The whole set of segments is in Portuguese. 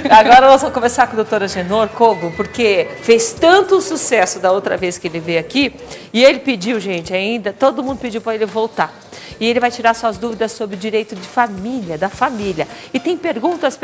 Agora nós vamos conversar com a doutora Genor Kogo, porque fez tanto sucesso da outra vez que ele veio aqui, e ele pediu, gente, ainda, todo mundo pediu para ele voltar. E ele vai tirar suas dúvidas sobre o direito de família, da família. E tem perguntas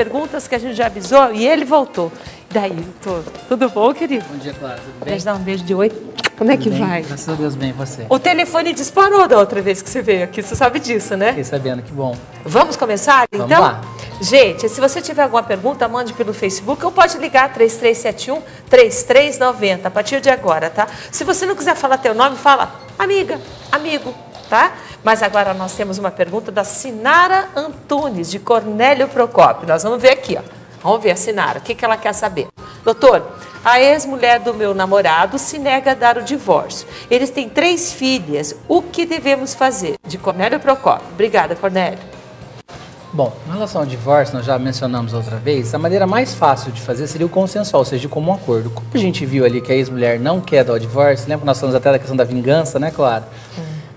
que a gente já avisou, e ele voltou. E daí, doutor, tudo bom, querido? Bom dia, Clara, tudo bem? Quer dar um beijo de oi? Como é que bem? vai? Graças a Deus, bem, você? O telefone disparou da outra vez que você veio aqui, você sabe disso, né? Fiquei sabendo, que bom. Vamos começar, então? Vamos lá. Gente, se você tiver alguma pergunta, mande pelo Facebook ou pode ligar 3371-3390 a partir de agora, tá? Se você não quiser falar teu nome, fala amiga, amigo, tá? Mas agora nós temos uma pergunta da Sinara Antunes, de Cornélio Procópio. Nós vamos ver aqui, ó. Vamos ver a Sinara, o que ela quer saber. Doutor, a ex-mulher do meu namorado se nega a dar o divórcio. Eles têm 3 filhas. O que devemos fazer? De Cornélio Procópio. Obrigada, Cornélio. Bom, em relação ao divórcio, nós já mencionamos outra vez, a maneira mais fácil de fazer seria o consensual, ou seja, de comum acordo. Como a gente viu ali que a ex-mulher não quer dar o divórcio, lembra que nós falamos até da questão da vingança, né, Clara?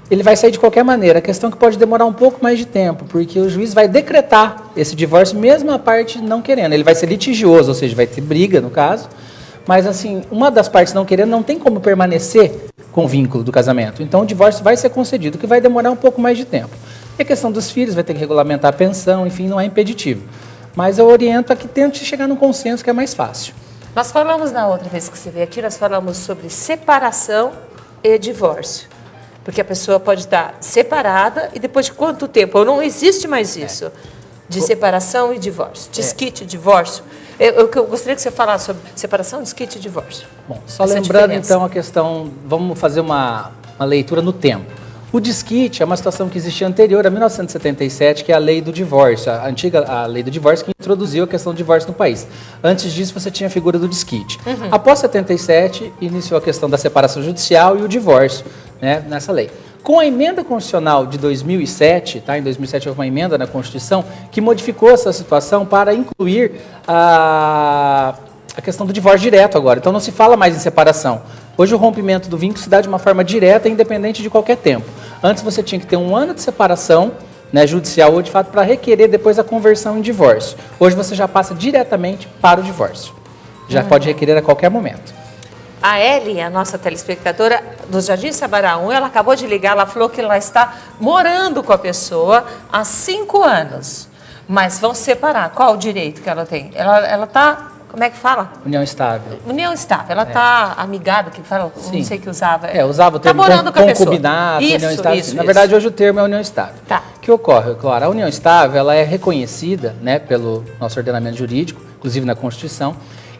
Ele vai sair de qualquer maneira. A questão é que pode demorar um pouco mais de tempo, porque o juiz vai decretar esse divórcio, mesmo a parte não querendo. Ele vai ser litigioso, ou seja, vai ter briga, no caso. Mas, assim, uma das partes não querendo não tem como permanecer com o vínculo do casamento. Então, o divórcio vai ser concedido, que vai demorar um pouco mais de tempo. E a questão dos filhos, vai ter que regulamentar a pensão, enfim, não é impeditivo. Mas eu oriento a que tente chegar num consenso que é mais fácil. Nós falamos na outra vez que você veio aqui, nós falamos sobre separação e divórcio. Porque a pessoa pode estar separada e depois de quanto tempo? Ou não existe mais isso, de separação e divórcio, desquite, divórcio. Eu gostaria que você falasse sobre separação, desquite e divórcio. Bom, só lembrando então a questão, vamos fazer uma leitura no tempo. O desquite é uma situação que existia anterior a 1977, que é a lei do divórcio, a lei do divórcio que introduziu a questão do divórcio no país. Antes disso, você tinha a figura do desquite. Após 77, iniciou a questão da separação judicial e o divórcio, né, nessa lei. Com a emenda constitucional de 2007, tá? Em 2007 houve uma emenda na Constituição que modificou essa situação para incluir a questão do divórcio direto agora. Então não se fala mais em separação. Hoje o rompimento do vínculo se dá de uma forma direta e independente de qualquer tempo. Antes você tinha que ter 1 ano de separação, né, judicial ou de fato, para requerer depois a conversão em divórcio. Hoje você já passa diretamente para o divórcio. Já pode requerer a qualquer momento. A Ellie, a nossa telespectadora do Jardim Sabará 1, ela acabou de ligar, ela falou que ela está morando com a pessoa há 5 anos, mas vão separar. Qual o direito que ela tem? Ela está, como é que fala? União estável. União estável. Ela está amigada, que fala, não sei que usava. Usava o termo concubinato, união estável. Isso, Na verdade, hoje o termo é união estável. Tá. O que ocorre, claro, a união estável ela é reconhecida, né, pelo nosso ordenamento jurídico, inclusive na Constituição.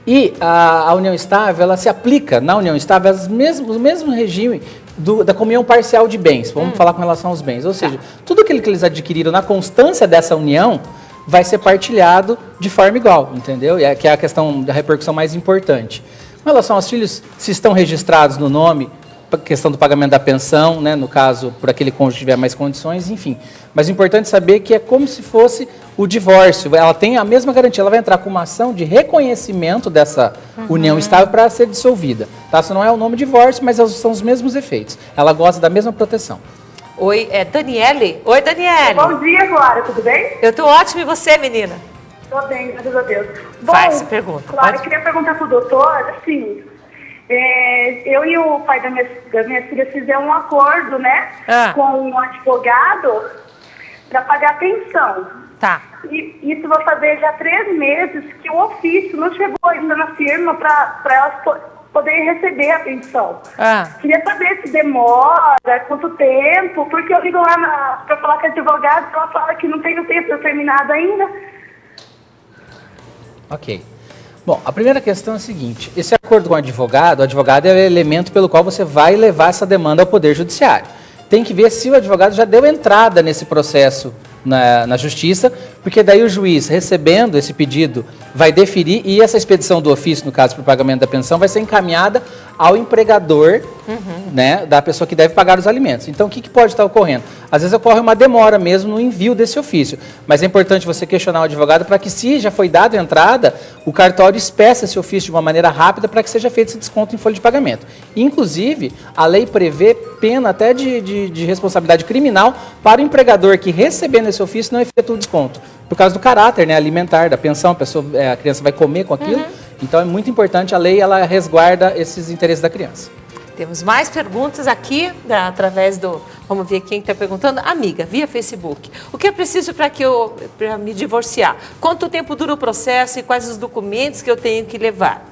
E a união estável, ela se aplica na união estável o mesmo regime da comunhão parcial de bens. Vamos falar com relação aos bens. Ou seja, tudo aquilo que eles adquiriram na constância dessa união vai ser partilhado de forma igual, entendeu? Que é a questão da repercussão mais importante. Com relação aos filhos, se estão registrados no nome, questão do pagamento da pensão, né, no caso, por aquele cônjuge que tiver mais condições, enfim. Mas o importante é saber que é como se fosse o divórcio. Ela tem a mesma garantia, ela vai entrar com uma ação de reconhecimento dessa união estável para ser dissolvida. Tá? Isso não é o nome divórcio, mas são os mesmos efeitos. Ela goza da mesma proteção. Oi, é Daniele? Oi, Daniele. Bom dia, Clara, tudo bem? Eu estou ótima, e você, menina? Estou bem, graças a Deus. Bom, Faz, pergunta. Clara, eu queria perguntar para o doutor, assim, eu e o pai da minha filha fizemos um acordo, né, com um advogado para pagar a pensão. Tá. E isso vai fazer já 3 meses que o ofício não chegou ainda na firma para elas poderem receber a pensão. Queria saber se demora, quanto tempo, porque eu ligo lá para falar com a advogada, ela fala que não tem o tempo determinado ainda. Ok. Bom, a primeira questão é a seguinte, esse acordo com o advogado é o elemento pelo qual você vai levar essa demanda ao Poder Judiciário. Tem que ver se o advogado já deu entrada nesse processo na Justiça, porque daí o juiz, recebendo esse pedido, vai deferir e essa expedição do ofício, no caso, para o pagamento da pensão, vai ser encaminhada ao empregador, né, da pessoa que deve pagar os alimentos. Então, o que pode estar ocorrendo? Às vezes ocorre uma demora mesmo no envio desse ofício, mas é importante você questionar o advogado para que, se já foi dado a entrada, o cartório espeça esse ofício de uma maneira rápida para que seja feito esse desconto em folha de pagamento. Inclusive, a lei prevê pena até de responsabilidade criminal para o empregador que, recebendo esse ofício, não efetua o desconto. Por causa do caráter, né, alimentar, da pensão, a criança vai comer com aquilo. Então, é muito importante, a lei ela resguarda esses interesses da criança. Temos mais perguntas aqui, através do... Vamos ver quem está perguntando. Amiga, via Facebook. O que é preciso para me divorciar? Quanto tempo dura o processo e quais os documentos que eu tenho que levar?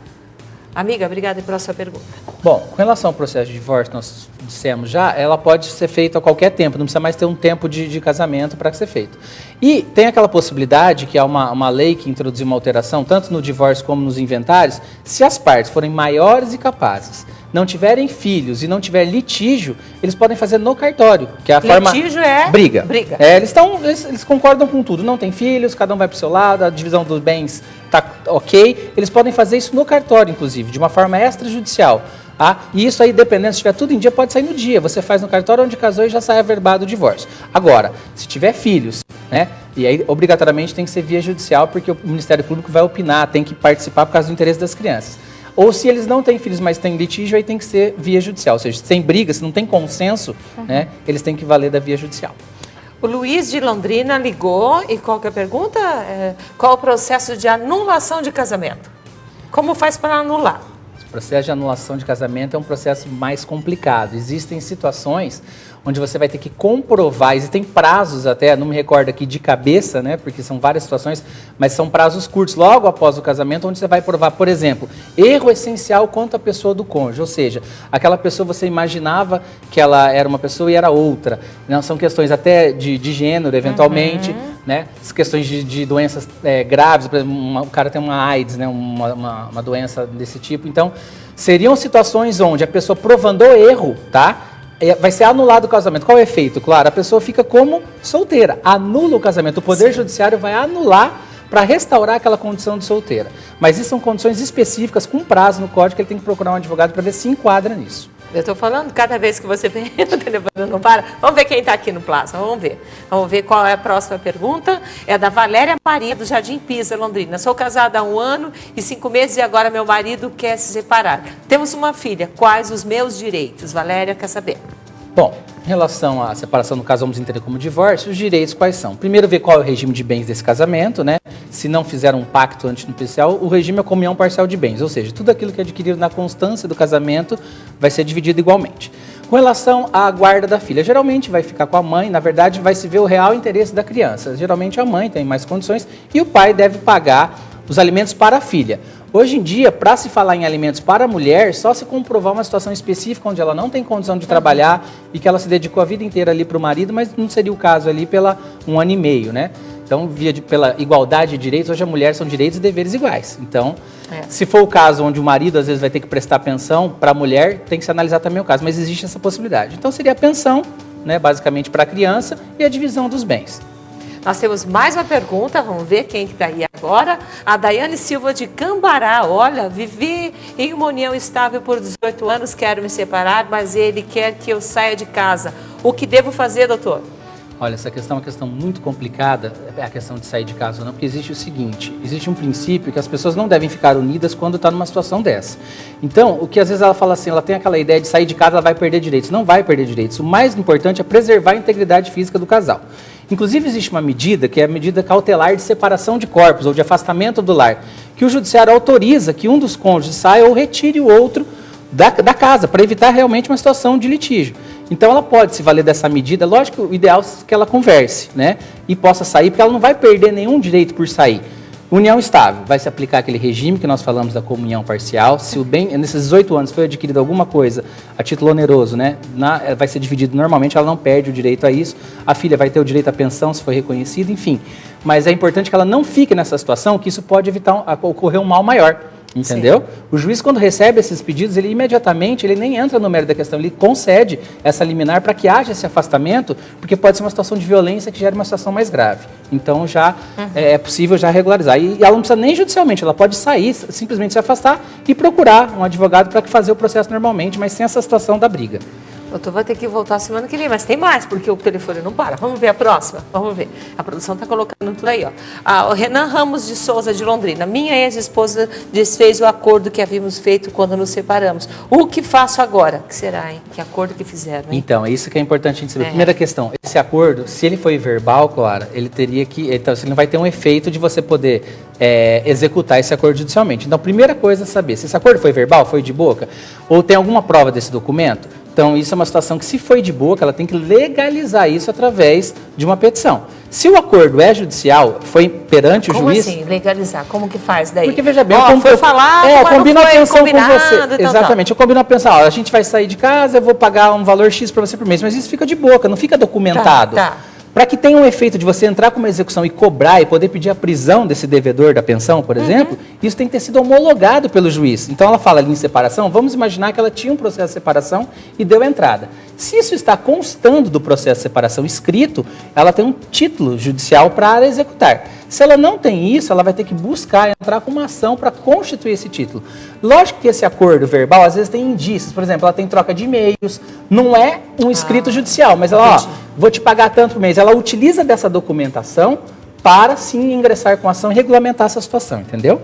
Amiga, obrigada pela sua pergunta. Bom, com relação ao processo de divórcio, nós dissemos já, ela pode ser feita a qualquer tempo, não precisa mais ter um tempo de casamento para ser feito. E tem aquela possibilidade, que é uma lei que introduziu uma alteração, tanto no divórcio como nos inventários, se as partes forem maiores e capazes, não tiverem filhos e não tiver litígio, eles podem fazer no cartório, que é a forma... Litígio é... Briga. Eles concordam com tudo, não tem filhos, cada um vai para o seu lado, a divisão dos bens está ok, eles podem fazer isso no cartório, inclusive, de uma forma extrajudicial. E isso aí, dependendo, se tiver tudo em dia, pode sair no dia. Você faz no cartório onde casou e já sai averbado o divórcio. Agora, se tiver filhos, né? E aí, obrigatoriamente, tem que ser via judicial, porque o Ministério Público vai opinar, tem que participar por causa do interesse das crianças. Ou se eles não têm filhos, mas têm litígio, aí tem que ser via judicial. Ou seja, sem briga, se não tem consenso, né? Eles têm que valer da via judicial. O Luiz de Londrina ligou e qual que é a pergunta? Qual o processo de anulação de casamento? Como faz para anular? O processo de anulação de casamento é um processo mais complicado. Existem situações onde você vai ter que comprovar, existem prazos até, não me recordo aqui de cabeça, né, porque são várias situações, mas são prazos curtos, logo após o casamento, onde você vai provar, por exemplo, erro essencial quanto à pessoa do cônjuge, ou seja, aquela pessoa você imaginava que ela era uma pessoa e era outra, não, são questões até de gênero, eventualmente, né, questões de doenças graves, por exemplo, o cara tem uma AIDS, né, uma doença desse tipo, então, seriam situações onde a pessoa provando o erro, tá? Vai ser anulado o casamento. Qual é o efeito? Claro, a pessoa fica como solteira. Anula o casamento. O Poder Judiciário vai anular para restaurar aquela condição de solteira. Mas isso são condições específicas, com prazo no código, que ele tem que procurar um advogado para ver se enquadra nisso. Eu estou falando, cada vez que você vem, o telefone não para. Vamos ver quem está aqui no Plaza, vamos ver. Vamos ver qual é a próxima pergunta. É da Valéria Maria, do Jardim Pisa, Londrina. Sou casada há 1 ano e 5 meses e agora meu marido quer se separar. Temos uma filha. Quais os meus direitos? Valéria quer saber. Bom, em relação à separação, no caso, vamos entender como divórcio, os direitos quais são? Primeiro, ver qual é o regime de bens desse casamento, né? Se não fizeram um pacto antinupcial, o regime é a comunhão parcial de bens, ou seja, tudo aquilo que é adquirido na constância do casamento vai ser dividido igualmente. Com relação à guarda da filha, geralmente vai ficar com a mãe, na verdade vai se ver o real interesse da criança. Geralmente a mãe tem mais condições e o pai deve pagar os alimentos para a filha. Hoje em dia, para se falar em alimentos para a mulher, só se comprovar uma situação específica onde ela não tem condição de trabalhar e que ela se dedicou a vida inteira ali para o marido, mas não seria o caso ali pela 1 ano e meio, né? Então, pela igualdade de direitos, hoje a mulher são direitos e deveres iguais. Então, se for o caso onde o marido às vezes vai ter que prestar pensão para a mulher, tem que se analisar também o caso, mas existe essa possibilidade. Então, seria a pensão, né, basicamente para a criança, e a divisão dos bens. Nós temos mais uma pergunta, vamos ver quem que está aí agora. A Daiane Silva de Cambará. Olha, vivi em uma união estável por 18 anos, quero me separar, mas ele quer que eu saia de casa. O que devo fazer, doutor? Olha, essa questão é uma questão muito complicada, é a questão de sair de casa ou não, porque existe o seguinte, existe um princípio que as pessoas não devem ficar unidas quando está numa situação dessa. Então, o que às vezes ela fala assim, ela tem aquela ideia de sair de casa, ela vai perder direitos. Não vai perder direitos. O mais importante é preservar a integridade física do casal. Inclusive, existe uma medida, que é a medida cautelar de separação de corpos, ou de afastamento do lar, que o judiciário autoriza que um dos cônjuges saia ou retire o outro da casa, para evitar realmente uma situação de litígio. Então, ela pode se valer dessa medida. Lógico, o ideal é que ela converse, né? E possa sair, porque ela não vai perder nenhum direito por sair. União estável, vai se aplicar aquele regime que nós falamos da comunhão parcial. Se o bem, nesses 18 anos, foi adquirido alguma coisa a título oneroso, né? Vai ser dividido normalmente, ela não perde o direito a isso. A filha vai ter o direito à pensão, se for reconhecido, enfim. Mas é importante que ela não fique nessa situação, que isso pode evitar ocorrer um mal maior. Entendeu? Sim. O juiz, quando recebe esses pedidos, ele imediatamente, ele nem entra no mérito da questão, ele concede essa liminar para que haja esse afastamento, porque pode ser uma situação de violência que gera uma situação mais grave. Então, já é possível já regularizar. E ela não precisa nem judicialmente, ela pode sair, simplesmente se afastar e procurar um advogado para fazer o processo normalmente, mas sem essa situação da briga. Doutor, vai ter que voltar semana que vem, mas tem mais, porque o telefone não para. Vamos ver a próxima? Vamos ver. A produção está colocando tudo aí, ó. O Renan Ramos de Souza, de Londrina. Minha ex-esposa desfez o acordo que havíamos feito quando nos separamos. O que faço agora? O que será, hein? Que acordo que fizeram, hein? Então, é isso que é importante a gente saber. Primeira questão, esse acordo, se ele foi verbal, Clara, ele teria que... Então, ele não vai ter um efeito de você poder executar esse acordo judicialmente. Então, primeira coisa é saber se esse acordo foi verbal, foi de boca, ou tem alguma prova desse documento. Então, isso é uma situação que, se foi de boca, ela tem que legalizar isso através de uma petição. Se o acordo é judicial, foi perante o juiz... Como assim, legalizar? Como que faz daí? Porque, veja bem... foi falar, eu combino a pensão com você. Então, exatamente, eu combino a pensão. A gente vai sair de casa, eu vou pagar um valor X para você por mês, mas isso fica de boca, não fica documentado. Tá. Para que tenha um efeito de você entrar com uma execução e cobrar e poder pedir a prisão desse devedor da pensão, por exemplo, isso tem que ter sido homologado pelo juiz. Então, ela fala ali em separação, vamos imaginar que ela tinha um processo de separação e deu entrada. Se isso está constando do processo de separação escrito, ela tem um título judicial para executar. Se ela não tem isso, ela vai ter que buscar, entrar com uma ação para constituir esse título. Lógico que esse acordo verbal, às vezes, tem indícios. Por exemplo, ela tem troca de e-mails, não é um escrito judicial, mas ela, vou te pagar tanto por mês. Ela utiliza dessa documentação para, sim, ingressar com ação e regulamentar essa situação, entendeu?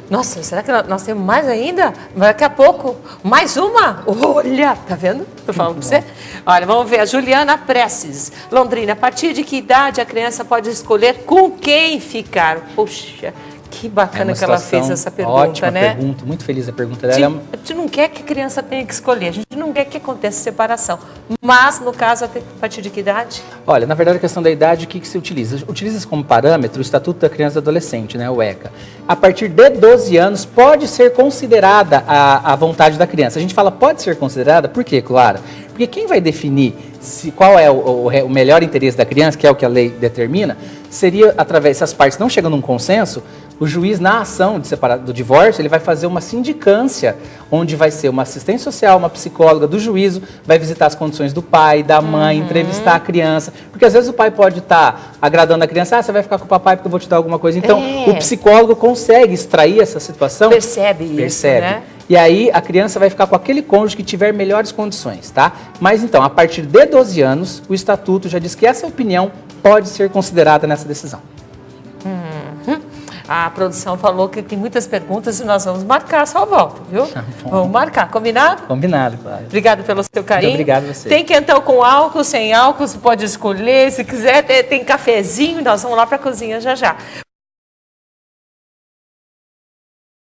Nossa, será que nós temos mais ainda? Daqui a pouco, mais uma? Olha, tá vendo? Tô falando pra você. Olha, vamos ver, a Juliana Prestes, Londrina. A partir de que idade a criança pode escolher com quem ficar? Poxa, que bacana que ela fez essa pergunta, ótima, né? Pergunta, muito feliz a pergunta dela. A gente não quer que a criança tenha que escolher, a gente não quer que aconteça separação. Mas, no caso, a partir de que idade? Olha, na verdade, a questão da idade, o que se utiliza? Utiliza como parâmetro o Estatuto da Criança e do Adolescente, né, o ECA. A partir de 12 anos, pode ser considerada a vontade da criança. A gente fala pode ser considerada, por quê, Clara? Porque quem vai definir qual é o melhor interesse da criança, que é o que a lei determina, seria, através, se as partes não chegam num consenso, o juiz, na ação do divórcio, ele vai fazer uma sindicância, onde vai ser uma assistente social, uma psicóloga do juízo, vai visitar as condições do pai, da mãe, entrevistar a criança. Porque às vezes o pai pode estar agradando a criança, você vai ficar com o papai porque eu vou te dar alguma coisa. Então, o psicólogo consegue extrair essa situação. Percebe isso, né? E aí a criança vai ficar com aquele cônjuge que tiver melhores condições, tá? Mas então, a partir de 12 anos, o Estatuto já diz que essa opinião pode ser considerada nessa decisão. A produção falou que tem muitas perguntas e nós vamos marcar a sua volta, viu? Vamos marcar, combinado? Combinado, claro. Obrigado pelo seu carinho. Muito obrigado a você. Tem quentão com álcool, sem álcool, você pode escolher. Se quiser, tem cafezinho, nós vamos lá para a cozinha já já.